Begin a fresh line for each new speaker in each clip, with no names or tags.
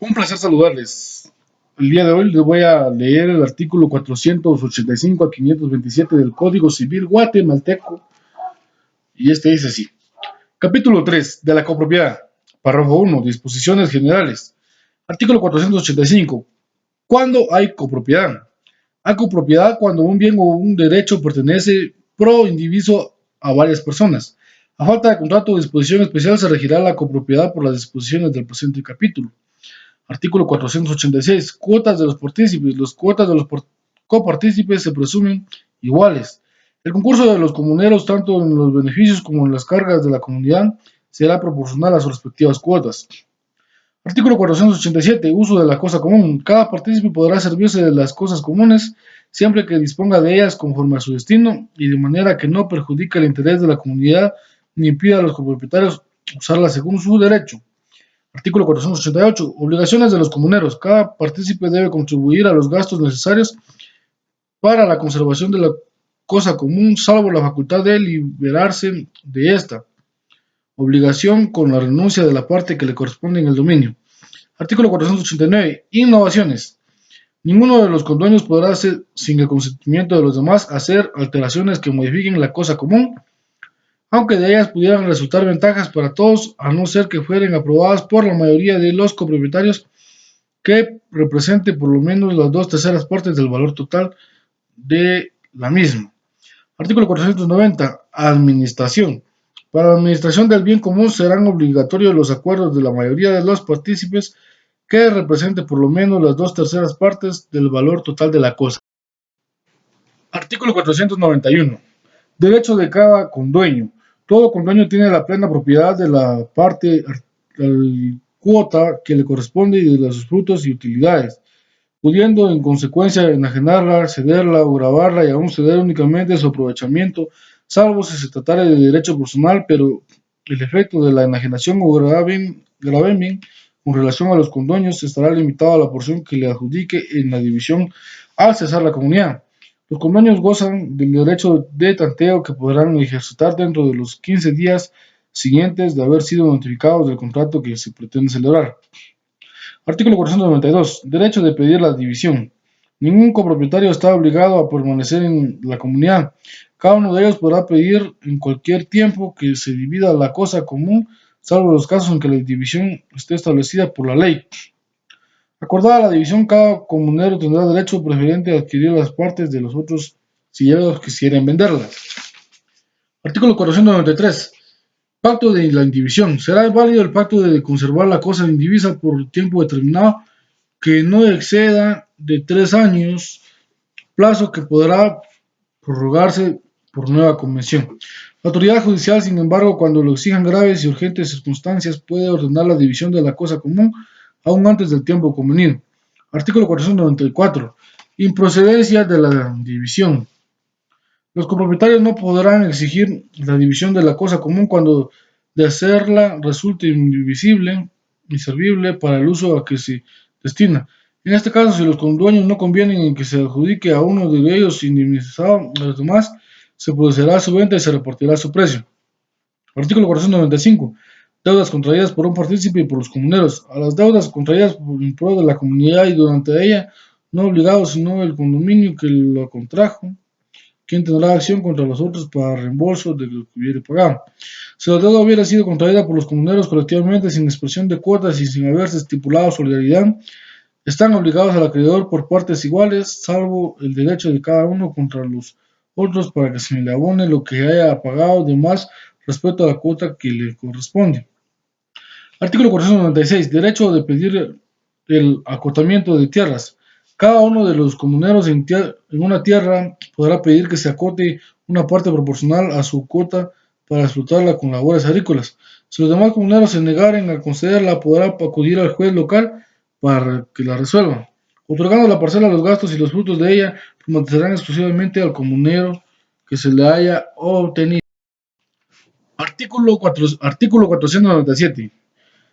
Un placer saludarles. El día de hoy les voy a leer el artículo 485 a 527 del Código Civil Guatemalteco y este dice así. Capítulo 3 de la copropiedad. Párrafo 1. Disposiciones generales. Artículo 485. ¿Cuándo hay copropiedad? Hay copropiedad cuando un bien o un derecho pertenece pro indiviso a varias personas. A falta de contrato o disposición especial se regirá la copropiedad por las disposiciones del presente capítulo. Artículo 486. Cuotas de los partícipes. Las cuotas de los copartícipes se presumen iguales. El concurso de los comuneros, tanto en los beneficios como en las cargas de la comunidad, será proporcional a sus respectivas cuotas. Artículo 487. Uso de la cosa común. Cada partícipe podrá servirse de las cosas comunes siempre que disponga de ellas conforme a su destino y de manera que no perjudique el interés de la comunidad ni impida a los copropietarios usarlas según su derecho. Artículo 488. Obligaciones de los comuneros. Cada partícipe debe contribuir a los gastos necesarios para la conservación de la cosa común, salvo la facultad de liberarse de esta obligación con la renuncia de la parte que le corresponde en el dominio. Artículo 489. Innovaciones. Ninguno de los condueños podrá hacer, sin el consentimiento de los demás, hacer alteraciones que modifiquen la cosa común, aunque de ellas pudieran resultar ventajas para todos, a no ser que fueran aprobadas por la mayoría de los copropietarios que represente por lo menos las 2/3 partes del valor total de la misma. Artículo 490. Administración. Para la administración del bien común serán obligatorios los acuerdos de la mayoría de los partícipes que represente por lo menos las 2/3 partes del valor total de la cosa. Artículo 491. Derecho de cada condueño. Todo condueño tiene la plena propiedad de la parte cuota que le corresponde y de los frutos y utilidades, pudiendo en consecuencia enajenarla, cederla o grabarla y aún ceder únicamente su aprovechamiento, salvo si se tratara de derecho personal, pero el efecto de la enajenación o gravamen con relación a los condueños estará limitado a la porción que le adjudique en la división al cesar la comunidad. Los condueños gozan del derecho de tanteo que podrán ejercitar dentro de los 15 días siguientes de haber sido notificados del contrato que se pretende celebrar. Artículo 492. Derecho de pedir la división. Ningún copropietario está obligado a permanecer en la comunidad. Cada uno de ellos podrá pedir en cualquier tiempo que se divida la cosa común, salvo los casos en que la división esté establecida por la ley. Acordada la división, cada comunero tendrá derecho preferente a adquirir las partes de los otros si ellos quisieren venderlas. Artículo 493. Pacto de la indivisión. Será válido el pacto de conservar la cosa indivisa por tiempo determinado que no exceda de 3 años, plazo que podrá prorrogarse por nueva convención. La autoridad judicial, sin embargo, cuando lo exijan graves y urgentes circunstancias, puede ordenar la división de la cosa común aún antes del tiempo convenido. Artículo 494. Improcedencia de la división. Los copropietarios no podrán exigir la división de la cosa común cuando de hacerla resulte indivisible, inservible para el uso a que se destina. En este caso, si los condueños no convienen en que se adjudique a uno de ellos indemnizado a los demás, se procederá a su venta y se repartirá su precio. Artículo 495. Deudas contraídas por un partícipe y por los comuneros. A las deudas contraídas en pro de la comunidad y durante ella, no obligados sino el condominio que lo contrajo, quien tendrá acción contra los otros para reembolso de lo que hubiere pagado. Si la deuda hubiera sido contraída por los comuneros colectivamente sin expresión de cuotas y sin haberse estipulado solidaridad, están obligados al acreedor por partes iguales, salvo el derecho de cada uno contra los otros para que se le abone lo que haya pagado de más respecto a la cuota que le corresponde. Artículo 496. Derecho de pedir el acotamiento de tierras. Cada uno de los comuneros en una tierra podrá pedir que se acote una parte proporcional a su cuota para explotarla con labores agrícolas. Si los demás comuneros se negaren a concederla, podrá acudir al juez local para que la resuelva. Otorgando la parcela, los gastos y los frutos de ella permanecerán exclusivamente al comunero que se le haya obtenido. Artículo 497.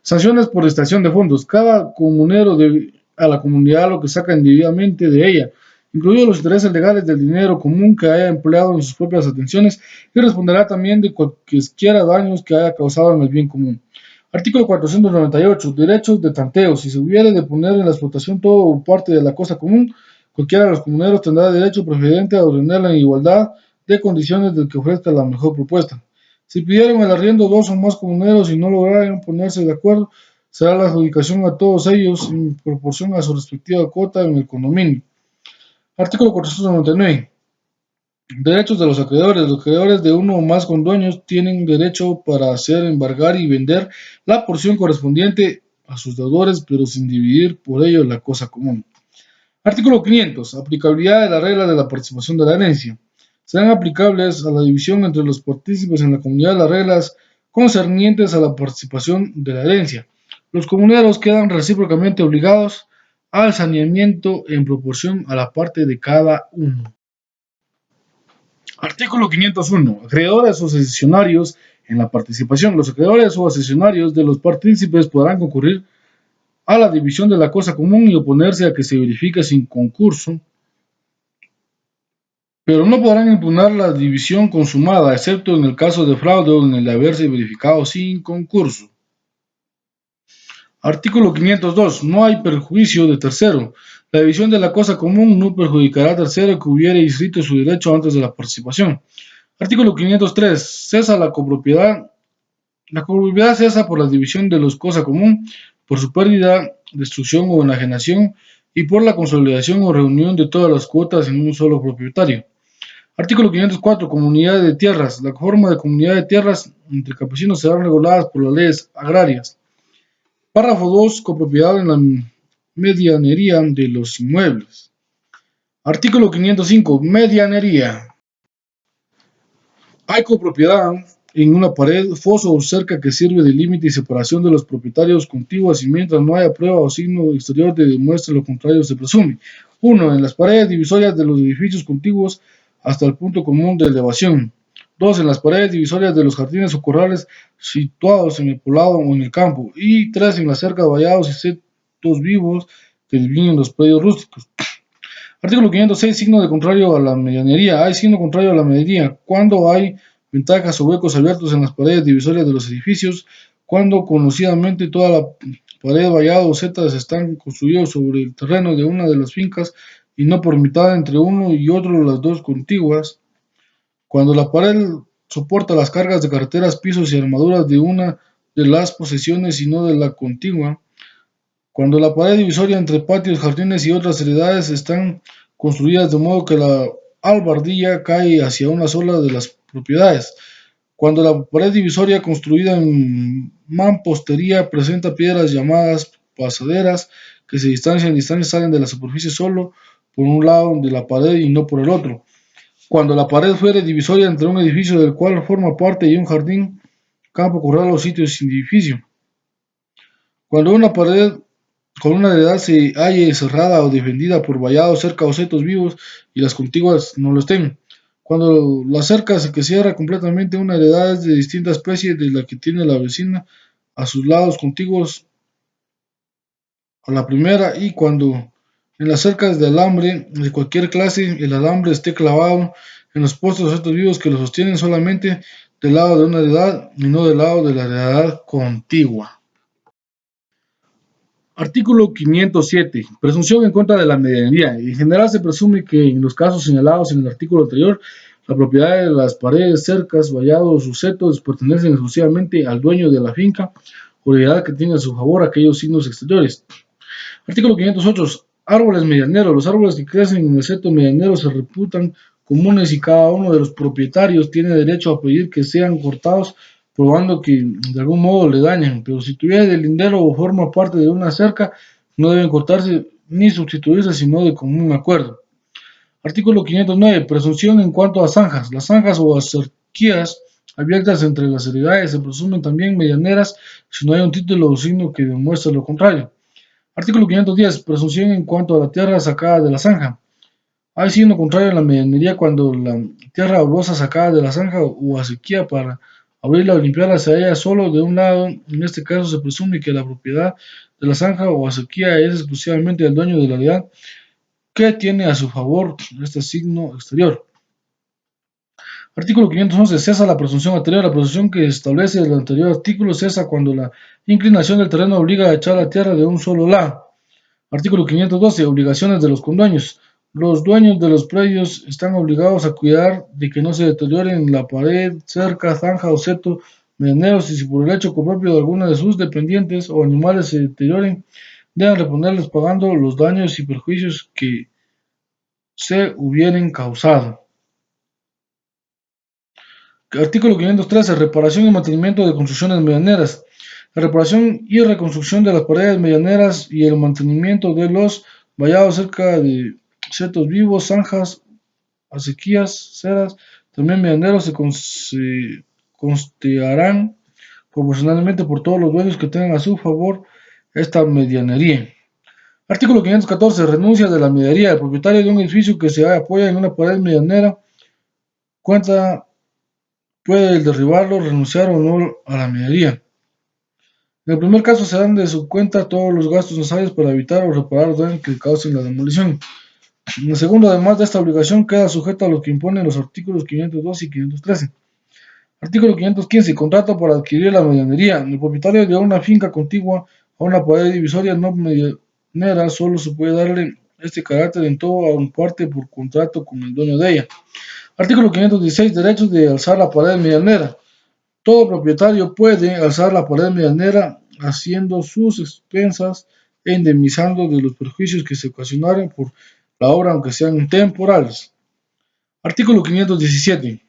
Sanciones por extracción de fondos. Cada comunero debe a la comunidad lo que saca indebidamente de ella, incluidos los intereses legales del dinero común que haya empleado en sus propias atenciones, y responderá también de cualquiera daños que haya causado en el bien común. Artículo 498. Derechos de tanteo. Si se hubiere de poner en la explotación todo o parte de la cosa común, cualquiera de los comuneros tendrá derecho preferente a ordenarla en igualdad de condiciones del que ofrezca la mejor propuesta. Si pidieron el arriendo dos o más comuneros y no lograron ponerse de acuerdo, será la adjudicación a todos ellos en proporción a su respectiva cuota en el condominio. Artículo 499. Derechos de los acreedores. Los acreedores de uno o más condueños tienen derecho para hacer, embargar y vender la porción correspondiente a sus deudores, pero sin dividir por ello la cosa común. Artículo 500. Aplicabilidad de las reglas de la participación de la herencia. Serán aplicables a la división entre los partícipes en la comunidad las reglas concernientes a la participación de la herencia. Los comuneros quedan recíprocamente obligados al saneamiento en proporción a la parte de cada uno. Artículo 501. Acreedores o cesionarios en la participación. Los acreedores o cesionarios de los partícipes podrán concurrir a la división de la cosa común y oponerse a que se verifique sin concurso, pero no podrán impugnar la división consumada, excepto en el caso de fraude o en el de haberse verificado sin concurso. Artículo 502. No hay perjuicio de tercero. La división de la cosa común no perjudicará a tercero que hubiere inscrito su derecho antes de la participación. Artículo 503. Cesa la copropiedad. La copropiedad cesa por la división de los cosa común, por su pérdida, destrucción o enajenación y por la consolidación o reunión de todas las cuotas en un solo propietario. Artículo 504. Comunidad de tierras. La forma de comunidad de tierras entre campesinos serán reguladas por las leyes agrarias. Párrafo 2. Copropiedad en la medianería de los inmuebles. Artículo 505. Medianería. Hay copropiedad en una pared, foso o cerca que sirve de límite y separación de los propietarios contiguos y mientras no haya prueba o signo exterior que demuestre lo contrario se presume. 1. En las paredes divisorias de los edificios contiguos hasta el punto común de elevación. 2. En las paredes divisorias de los jardines o corrales situados en el poblado o en el campo. Y 3. En las cercas, vallados y setos vivos que dividen los predios rústicos. Artículo 506. Signo de contrario a la medianería. Hay signo contrario a la medianería cuando hay ventajas o huecos abiertos en las paredes divisorias de los edificios, cuando conocidamente toda la pared, vallado o setas están construidos sobre el terreno de una de las fincas y no por mitad entre uno y otro las dos contiguas, cuando la pared soporta las cargas de carreteras, pisos y armaduras de una de las posesiones y no de la contigua, cuando la pared divisoria entre patios, jardines y otras heredades están construidas de modo que la albardilla cae hacia una sola de las propiedades, cuando la pared divisoria construida en mampostería presenta piedras llamadas pasaderas que se distancian salen de la superficie solo por un lado de la pared y no por el otro, cuando la pared fuere divisoria entre un edificio del cual forma parte y un jardín, campo, corral o sitio sin edificio, cuando una pared con una heredad se halle cerrada o defendida por vallados, cerca o setos vivos y las contiguas no lo estén. Cuando la cerca que cierra completamente una heredad es de distinta especie de la que tiene la vecina a sus lados contiguos a la primera y cuando en las cercas de alambre de cualquier clase el alambre esté clavado en los postes o setos vivos que lo sostienen solamente del lado de una heredad y no del lado de la heredad contigua. Artículo 507. Presunción en contra de la medianería. En general se presume que en los casos señalados en el artículo anterior, la propiedad de las paredes, cercas, vallados o setos pertenecen exclusivamente al dueño de la finca o heredad que tiene a su favor aquellos signos exteriores. Artículo 508. Árboles medianeros. Los árboles que crecen en el seto medianero se reputan comunes y cada uno de los propietarios tiene derecho a pedir que sean cortados probando que de algún modo le dañan, pero si tuviera de lindero o forma parte de una cerca, no deben cortarse ni sustituirse, sino de común acuerdo. Artículo 509. Presunción en cuanto a zanjas. Las zanjas o cerquías abiertas entre las heredades se presumen también medianeras si no hay un título o signo que demuestre lo contrario. Artículo 510. Presunción en cuanto a la tierra sacada de la zanja. Hay signo contrario en la medianería cuando la tierra obrosa sacada de la zanja o acequia para abrirla o limpiarla se halla solo de un lado. En este caso se presume que la propiedad de la zanja o acequia es exclusivamente del dueño de la heredad que tiene a su favor este signo exterior. Artículo 511. Cesa la presunción anterior. La presunción que establece el anterior artículo cesa cuando la inclinación del terreno obliga a echar la tierra de un solo lado. Artículo 512. Obligaciones de los condueños. Los dueños de los predios están obligados a cuidar de que no se deterioren la pared, cerca, zanja o seto medianeros y si por el hecho propio de alguno de sus dependientes o animales se deterioren, deben reponerles pagando los daños y perjuicios que se hubieran causado. Artículo 513. Reparación y mantenimiento de construcciones medianeras. La reparación y reconstrucción de las paredes medianeras y el mantenimiento de los vallados cerca de setos vivos, zanjas, acequias, ceras, también medianeros se costearán proporcionalmente por todos los dueños que tengan a su favor esta medianería. Artículo 514. Renuncia de la medianería. El propietario de un edificio que se apoya en una pared medianera cuenta puede derribarlo, renunciar o no a la medianería. En el primer caso se dan de su cuenta todos los gastos necesarios para evitar o reparar los daños que causen la demolición. En el segundo, además de esta obligación, queda sujeto a lo que imponen los artículos 502 y 513. Artículo 515. Contrato para adquirir la medianería. El propietario de una finca contigua a una pared divisoria no medianera solo se puede darle este carácter en todo o en parte por contrato con el dueño de ella. Artículo 516. Derechos de alzar la pared medianera. Todo propietario puede alzar la pared medianera haciendo sus expensas e indemnizando de los perjuicios que se ocasionaren por la obra, aunque sean temporales. Artículo 517.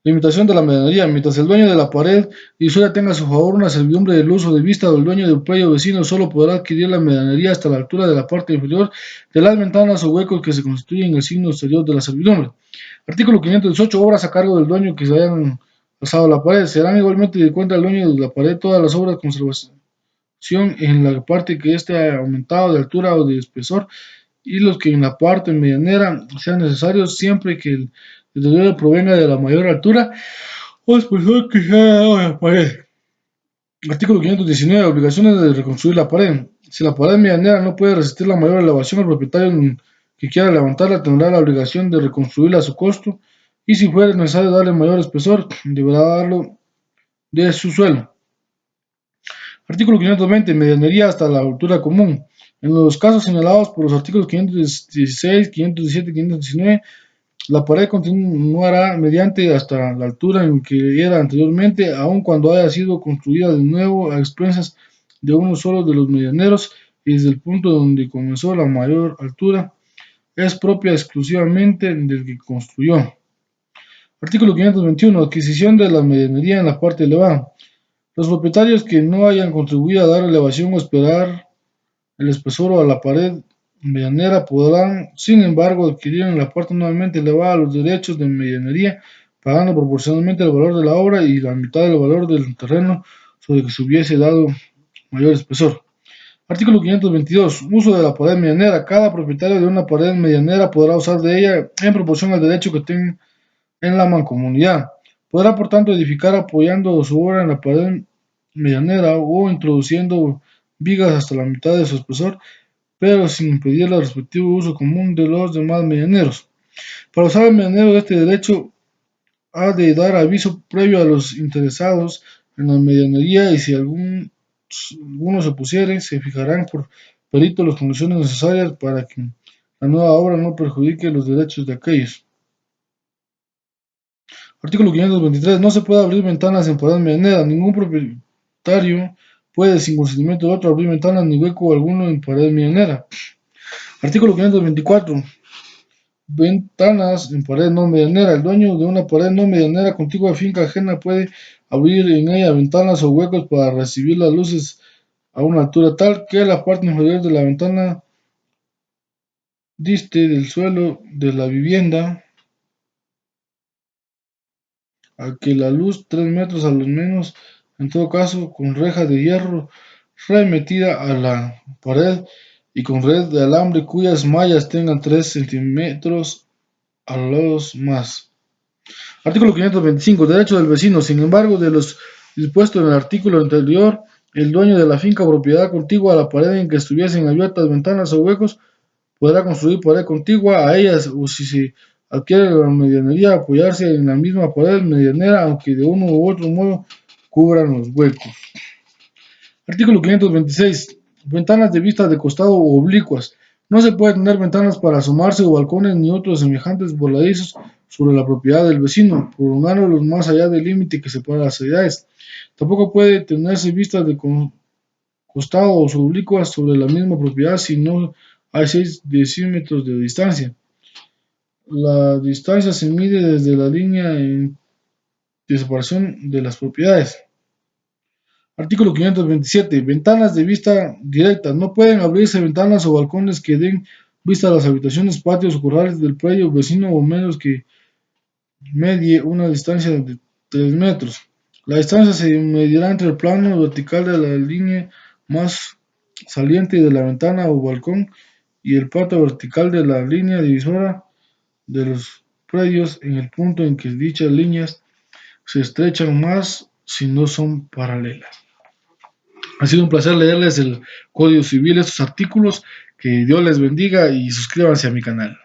Limitación de la medianería. Mientras el dueño de la pared divisoria tenga a su favor una servidumbre del uso de vista del dueño del predio vecino, solo podrá adquirir la medianería hasta la altura de la parte inferior de las ventanas o huecos que se constituyen en el signo exterior de la servidumbre. Artículo 518. Obras a cargo del dueño que se hayan alzado la pared. Serán igualmente de cuenta del dueño de la pared todas las obras de conservación en la parte que esté aumentado de altura o de espesor y los que en la parte medianera sean necesarios siempre que el deterioro provenga de la mayor altura o espesor que sea la pared. Artículo 519. Obligaciones de reconstruir la pared. Si la pared medianera no puede resistir la mayor elevación, el propietario que quiera levantarla tendrá la obligación de reconstruirla a su costo y si fuera necesario darle mayor espesor, deberá darlo de su suelo. Artículo 520. Medianería hasta la altura común. En los casos señalados por los artículos 516, 517 y 519, la pared continuará mediante hasta la altura en que era anteriormente, aun cuando haya sido construida de nuevo a expensas de uno solo de los medianeros y desde el punto donde comenzó la mayor altura es propia exclusivamente del que construyó. Artículo 521. Adquisición de la medianería en la parte elevada. Los propietarios que no hayan contribuido a dar elevación o esperar el espesor a la pared medianera podrán, sin embargo, adquirir en la parte nuevamente elevada los derechos de medianería, pagando proporcionalmente el valor de la obra y la mitad del valor del terreno sobre el que se hubiese dado mayor espesor. Artículo 522. Uso de la pared medianera. Cada propietario de una pared medianera podrá usar de ella en proporción al derecho que tenga en la mancomunidad. Podrá, por tanto, edificar apoyando su obra en la pared medianera o introduciendo vigas hasta la mitad de su espesor, pero sin impedir el respectivo uso común de los demás medianeros. Para usar el medianero de este derecho, ha de dar aviso previo a los interesados en la medianería y si alguno se opusiere, se fijarán por perito las condiciones necesarias para que la nueva obra no perjudique los derechos de aquellos. Artículo 523. No se puede abrir ventanas en pared medianera. Ningún propietario puede, sin consentimiento de otro, abrir ventanas ni hueco alguno en pared medianera. Artículo 524. Ventanas en pared no medianera. El dueño de una pared no medianera contigua a finca ajena puede abrir en ella ventanas o huecos para recibir las luces a una altura tal que la parte inferior de la ventana diste del suelo de la vivienda a que la luz 3 metros a lo menos, en todo caso, con reja de hierro remetida a la pared y con red de alambre cuyas mallas tengan 3 centímetros a los más. Artículo 525. Derecho del vecino. Sin embargo, de los dispuestos en el artículo anterior, el dueño de la finca o propiedad contigua a la pared en que estuviesen abiertas ventanas o huecos podrá construir pared contigua a ellas o si se adquiere la medianería apoyarse en la misma pared medianera, aunque de uno u otro modo cubran los huecos. Artículo 526. Ventanas de vista de costado o oblicuas. No se puede tener ventanas para asomarse o balcones ni otros semejantes voladizos sobre la propiedad del vecino, prolongándolos más allá del límite que separa las edades. Tampoco puede tenerse vistas de costado o oblicuas sobre la misma propiedad si no hay 6 decímetros de distancia. La distancia se mide desde la línea de separación de las propiedades. Artículo 527. Ventanas de vista directa. No pueden abrirse ventanas o balcones que den vista a las habitaciones, patios o corrales del predio vecino o menos que medie una distancia de 3 metros. La distancia se medirá entre el plano vertical de la línea más saliente de la ventana o balcón y el pato vertical de la línea divisora de los predios en el punto en que dichas líneas se estrechan más si no son paralelas. Ha sido un placer leerles el Código Civil, estos artículos. Que Dios les bendiga y suscríbanse a mi canal.